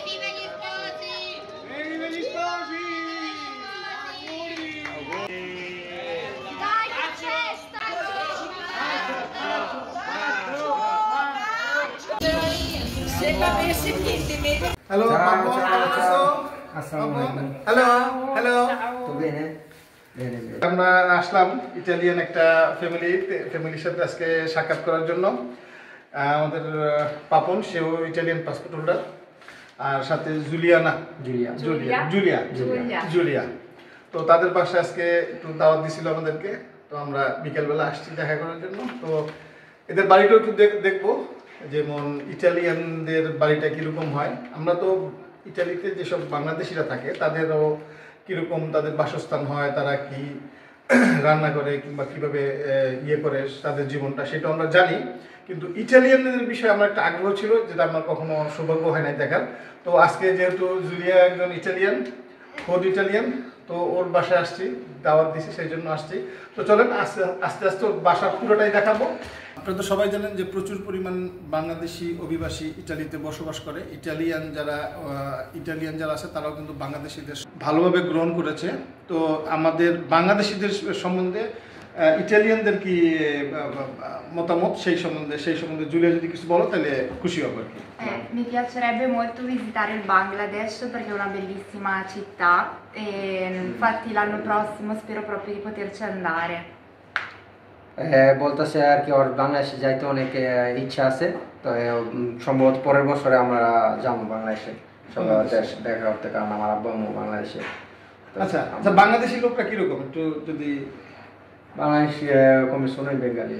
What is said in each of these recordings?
viva gli sposi! E viva gli sposi! Dai, che festa! Hello, Ciao, Papo. ciao, ciao. Assalamualaikum. Hello, hello. Tu bene? Bene, bene. আমরা আসলাম Italian একটা ফ্যামিলির সাথে আজকে সাক্ষাৎ করার জন্য। আমাদের পাপন, সেও ইটালিয়ান পাসপোর্ট হোল্ডার, আর সাথে জুলিয়া। তো তাদের বাসায় আজকে একটু দাওয়াত দিছিল আমাদেরকে। তো আমরা বিকেলবেলা আসছি দেখা করার জন্য। তো এদের বাড়িটাও একটু দেখবো, যেমন ইটালিয়ানদের বাড়িটা কীরকম হয়। আমরা তো ইটালিতে যেসব বাংলাদেশিরা থাকে তাদেরও কীরকম তাদের বাসস্থান হয়, তারা কি রান্না করে কিংবা কীভাবে ইয়ে করে তাদের জীবনটা, সেটা আমরা জানি। কিন্তু ইটালিয়ানদের বিষয়ে আমার একটা আগ্রহ ছিল, যেটা আমার কখনো সৌভাগ্য হয় নাই দেখার। তো আজকে যেহেতু জুলিয়া একজন ইটালিয়ান, খোদ ইটালিয়ান, তো ওর বাসায় আসছি, দাওয়াত দিছি, সেই জন্য আসছি। তো চলেন আস্তে আস্তে ওর বাসার পুরোটাই দেখাবো। আপনারা তো সবাই জানেন যে প্রচুর পরিমাণ বাংলাদেশি অভিবাসী ইটালিতে বসবাস করে। ইটালিয়ান যারা আছে তারাও কিন্তু বাংলাদেশিদের ভালোভাবে গ্রহণ করেছে। তো আমাদের বাংলাদেশিদের সম্বন্ধে ইটালিয়ানদের কি মতামত, সেই সম্বন্ধে জুলিয়া যদি কিছু বলো তাহলে খুশি হবো আর কি। Mi piacerebbe molto visitare il Bangladesh perché è una bellissima città e infatti l'anno prossimo spero proprio di poterci andare. বলতেছে আর কি ওর বাংলাদেশে যাইতে অনেক ইচ্ছা আছে। তো সম্ভবত পরের বছরে আমরা যাবো বাংলাদেশে সবাই দেখা করতে, কারণ আমার আব্বা আম্মু বাংলাদেশে। আচ্ছা, বাংলাদেশি লোকটা কিরকম একটু যদি? বাংলাদেশে come sono i bengali?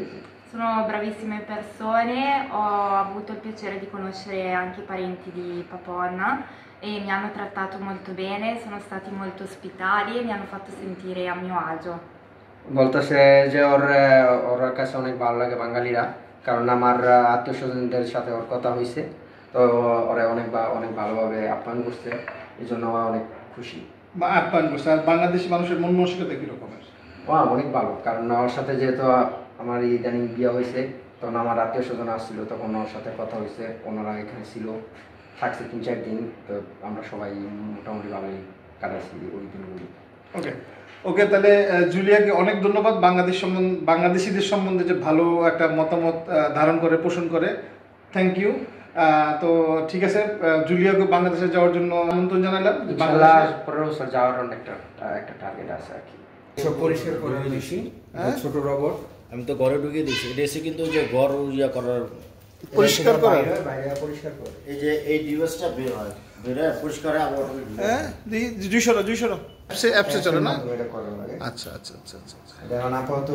Sono bravissime persone, ho avuto il piacere di conoscere anche i parenti di Paponna e mi hanno trattato molto bene, sono stati molto ospitali e mi hanno fatto sentire a mio agio. বলতেছে যে ওর কাছে অনেক ভালো লাগে বাঙালিরা, কারণ আমার আত্মীয় স্বজনদের সাথে ওর কথা হয়েছে। তো ওরা অনেক ভালোভাবে আপ্যায়ন করছে, এই জন্য অনেক খুশি। আপ্যায়ন করছে। আর বাংলাদেশি মানুষের মন মানসিকতা কিরকমের? অনেক ভালো, কারণ ওর সাথে যেহেতু আমার ইদানিং বিয়ে হয়েছে, তখন আমার আত্মীয় স্বজন আসছিল, তখন ওর সাথে কথা হয়েছে, ওনারা এখানে ছিল, থাকছে 3-4 দিন। তো আমরা সবাই মোটামুটি ভালোই কাটাচ্ছি ওই দিনগুলি। ওকে, তাহলে জুলিয়াকে অনেক ধন্যবাদ বাংলাদেশিদের সম্বন্ধে যে ভালো একটা মতামত ধারণ করে, পোষণ করে। Thank you. তো ঠিক আছে, জুলিয়াকে বাংলাদেশে যাওয়ার জন্য আমন্ত্রণ জানালাম। পরের বছর যাওয়ার একটা টার্গেট আছে আর কি। সব পরিষ্কার করে দিয়েছি, ছোট রবট আমি তো ঘরে ঢুকিয়ে দিয়েছি। এটা এসে কিন্তু যে ঘর ইয়া করার পরিষ্কার করা, বাইরে পরিষ্কার করে, এই যে এই ডিভাইসটা বের হয় পরিষ্কার হয় আবার। হ্যাঁ, 200 অ্যাপসে চলে না? আচ্ছা। এখন আপাতত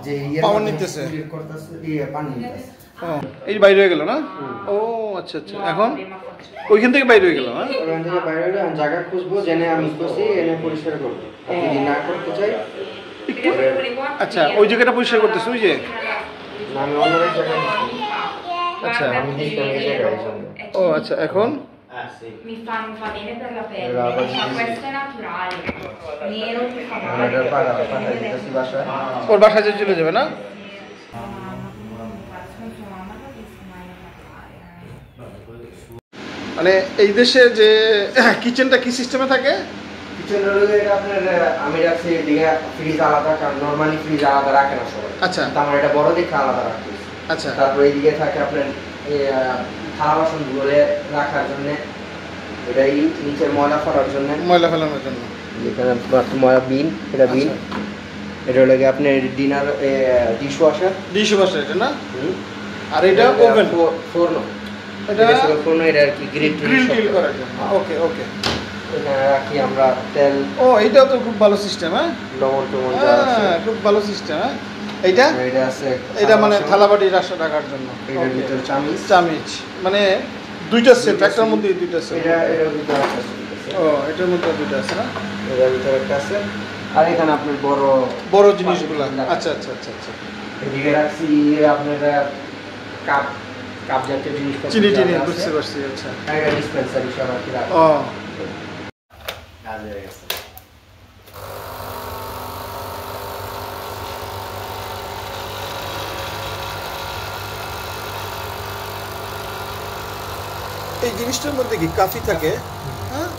যে পাওয়ার নিতেছে, পানি নিতেছে। এই বাইরে হয়ে গেল না? ও আচ্ছা, এখন ওইখান থেকে বাইরে হয়ে গেল। হ্যাঁ, ওইখান থেকে বাইরে হলে জায়গা খুঁজবো, জেনে আমি খুঁজছি এনে পরিষ্কার করবো। যদি না করতে চাই আচ্ছা, ওই জায়গাটা পরিষ্কার করতেছে ওই যে। আমি অন্য জায়গায়। আচ্ছা, আমি দিতাম এই জায়গায়। ও আচ্ছা, এখন Mi fa bene per la pelle, questo è naturale, nero ti fa male. ওর বাসায় চলে যাবে না? মানে এই দেশে যে কিচেনটা কি সিস্টেমে থাকে? আমি রাখছি ফ্রিজ আলাদা, কারণ নর্মালি ফ্রিজ আলাদা রাখে না সবাই। আচ্ছা, আমার এটা বড় দিকে আলাদা রাখছি। আচ্ছা, তারপর এইদিকে থাকে আপনার থালা বাসন ধুয়ে রাখার জন্য, এটাই নিচের ময়লা ফেলার জন্য, ময়লা ফেলানোর জন্য। যেখানে ময়লা বিন, এটা বিন। এটা হলো আপনার ডিনার ডিশওয়াশার এটা না? আর এটা ওভেন, ফোর্ন। এটা ফোর্ন, এটা আর কি গ্রিল করার জন্য। ওকে, এখানে রাখি আমরা তেল। ও, এটাও তো খুব ভালো সিস্টেম। হ্যাঁ, লবণ টবণ, খুব ভালো সিস্টেম। হ্যাঁ, এটা আছে, এটা মানে থালাবাটি রাখার জন্য। এটার ভিতর চামিচ মানে দুইটা সেট, একটার মধ্যে দুইটা সেট। এটার ভিতর আছে। ও, এটার মধ্যে দুইটা আছে না? এটার ভিতর একটা আছে। আর এখানে আপনার বড় জিনিসগুলো। আচ্ছা। এদিকে রাখছি আপনার কাপ জাতীয় জিনিস, চিনি বুঝতে পারছি। আচ্ছা, এটা ডিসপেন্সারি সব আর কি রাখা। ও, কাজ হয়ে গেছে। এই জিনিসটার মধ্যে কি কফি থাকে? হ্যাঁ,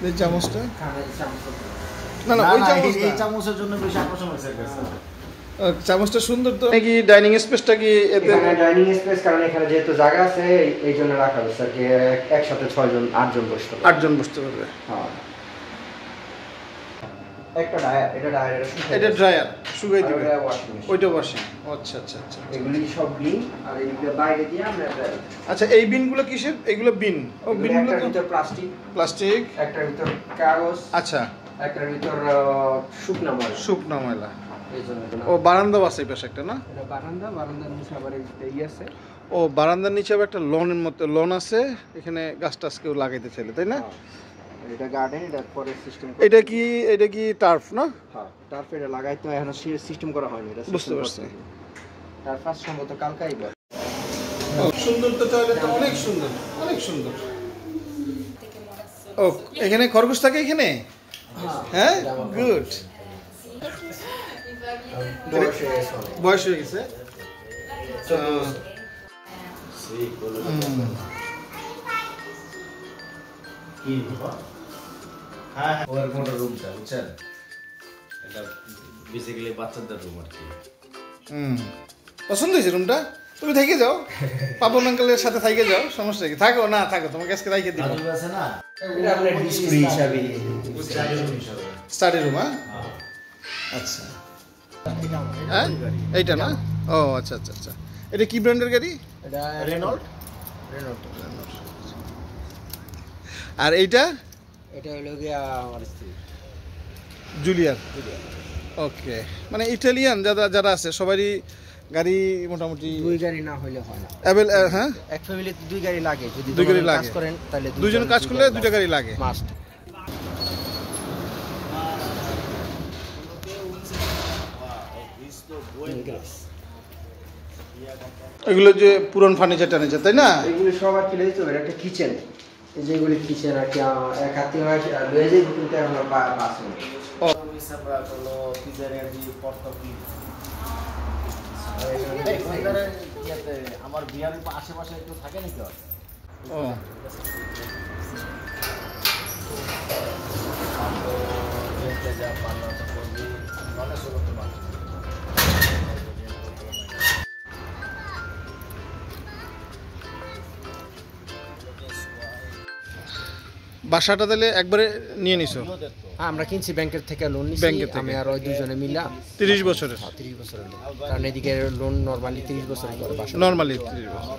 এই চামচটা না না ওই চামচ এই চামচের জন্য বেশি আকর্ষণ হয়েছে চামচটা সুন্দর তো নাকি ডাইনিং স্পেসটা কি এতে ডাইনিং স্পেস কারণ এখানে যেহেতু জায়গা আছে এই জন্য রাখা হয়েছে আর কি একসাথে 8 জন বসতে পারবে 8 জন বসতে পারবে হ্যাঁ একটা ড্রায়ার এটা ড্রায়ার শুকাই দিবে এটা ওয়াশিং ওইটা ওয়াশিং আচ্ছা আচ্ছা আচ্ছা এগুলি সব বিন আর এইগুলো বাইরে দিয়ে আমরা ড্রায়ার আচ্ছা এই বিনগুলো কিসের এগুলো বিন ও বিনগুলো একটার তো ভিতর প্লাস্টিক একটার ভিতর কাগজ আচ্ছা একটার ভিতর শুকনা ময়লা শুকনো ময়লা এই জন্য ও বারান্দাও আছে এই পাশে একটা না এটা বারান্দার নিচে আবার এই আছে ও বারান্দার নিচে আবার একটা লনের মতো লন আছে এখানে গাছ টাছ কেউ লাগাইতে চাইলে তাই না এটা গার্ডেন এটা পরে সিস্টেম এটা কি টার্ফ না হ্যাঁ টার্ফ এটা লাগাইতে এখনো সিস্টেম করা হয়নি এটা বুঝতে পারছি তার ফার্স্ট সম্ভবত কালকাই বল সুন্দর তো টয়লেট অনেক সুন্দর অনেক সুন্দর ও এখানে খরগোশ থাকে এখানে হ্যাঁ গুড বয়স হয়ে গেছে হ্যাঁ ওর কোন রুমটা বুঝছেন এটা বেসিক্যালি বাচ্চাদের রুম আর কি পছন্দ হয়েছে রুমটা তুমি থেকে যাও পাপন আঙ্কেলের সাথে থেকে যাও সমস্যা কি থাকো না থাকো তোমাকে আজকে রাইখে দিব দাদু আছে না এটা আপনার ডিসপ্লে হিসাবে স্টাডি রুম হ্যাঁ আচ্ছা হ্যাঁ এইটা না ও আচ্ছা আচ্ছা আচ্ছা এটা কি ব্র্যান্ডের গাড়ি এটা রেনল্ড আর এইটা এটা হলো গিয়া আমার স্ত্রী জুলিয়ার ওকে মানে ইটালিয়ান যারা আছে সবারই গাড়ি মোটামুটি দুই গাড়ি না হইলে হয় না হ্যাঁ এক ফ্যামিলিতে দুই গাড়ি লাগে যদি দুই গাড়ি কাজ লাগে করেন তাহলে দুইজন কাজ করলে দুইটা গাড়ি লাগে মাস্ট এগুলো যে পুরন ফার্নিচার টার্নিচার তাই না এগুলো সব আর কি লইতে হবে একটা কিচেন এই যে এগুলি কিচেন আর কি এক হাতে লয়ে যাই কিন্তু এখন পাস নেই আমরা হলো পিজারিয়া দি পর্তুগি আমার বিয়ার আশেপাশে একটু থাকে নাকি ও বাসাটা তাহলে একবারে নিয়ে নিছো হ্যাঁ আমরা কিনছি ব্যাংকের থেকে লোন নিছি ব্যাংকের থেকে। আমি আর ওই দুজনে মিলা 30 বছরের 30 বছরের লোন কারণ এদিকে লোন নরমালি 30 বছর করে বাসা নরমালি 30 বছর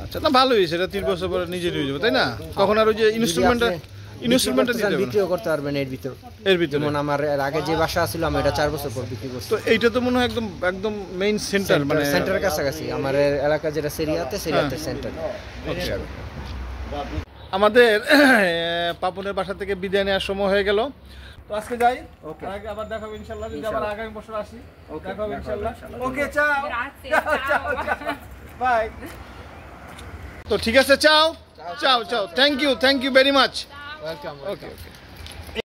আচ্ছা না ভালোই সেটা 30 বছর পরে নিজে হয়ে যাবে তাই না তখন আর ওই যে ইনস্টলমেন্টটা দিতে হবে বিক্রিও করতে পারবেন এর ভিতরে যেমন আমার এর আগে যে বাসা ছিল আমি এটা 4 বছর পর বিক্রি করছি তো এইটা তো মনে হয় একদম মেইন সেন্টার মানে সেন্টারের কাছাকাছি আমার এলাকা যেটা সেরিয়াতে সেন্টার আমাদের পাপনের বাসা থেকে বিদায় নেওয়ার সময় হয়ে গেল তো আজকে যাই আবার দেখা হবে ইনশাআল্লাহ যদি আবার আগামী বছর আসি দেখা হবে ইনশাআল্লাহ ওকে চাও বাই তো ঠিক আছে চাও thank you very much welcome okay